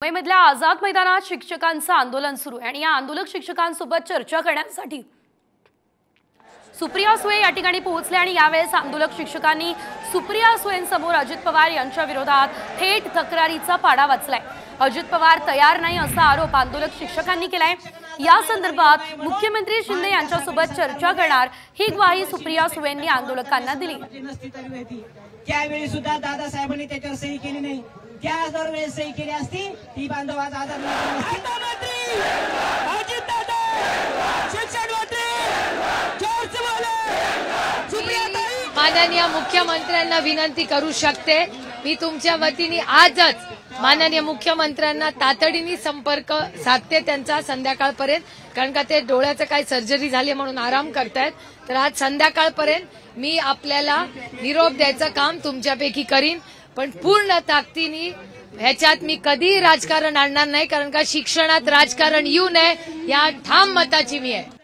मुंबईमधल्या आझाद मैदानात शिक्षकांचं आंदोलन सुरू आहे आणि या आंदोलक शिक्षकांसोबत चर्चा करण्यासाठी सुप्रिया सुळे या ठिकाणी पोहोचले आणि यावेळेस आंदोलक शिक्षकांनी सुप्रिया सुळेंसमोर अजित पवार यांच्या विरोधात थेट तक्रारीचा पाडा वाचलाय। अजित पवार तयार नाही असा आरोप आंदोलक शिक्षकांनी केलाय। या संदर्भात मुख्यमंत्री शिंदे यांच्यासोबत चर्चा करणार ही ग्वाही सुप्रिया सुळेंनी आंदोलकांना दिली। त्यावेळी सुद्धा दादासाहेबांनी त्याच्यावर सही केली नाही। त्या जर वेळेस सही केली असती ती बांधव आज आझाद माननीय मुख्यमंत्र्यांना विनंती करू शकते, मी तुमच्या वतीने आजच माननीय मुख्यमंत्र्यांना तातडीने संपर्क साधते त्यांचा संध्याकाळपर्यंत, कारण का ते डोळ्याचं काही सर्जरी झाली म्हणून आराम करतायत। तर आज संध्याकाळपर्यंत मी आपल्याला निरोप द्यायचं काम तुमच्यापैकी करीन, पण पूर्ण ताकदीने ह्याच्यात मी कधीही राजकारण आणणार नाही, कारण का शिक्षणात राजकारण येऊ नये या ठाम मताची मी आहे।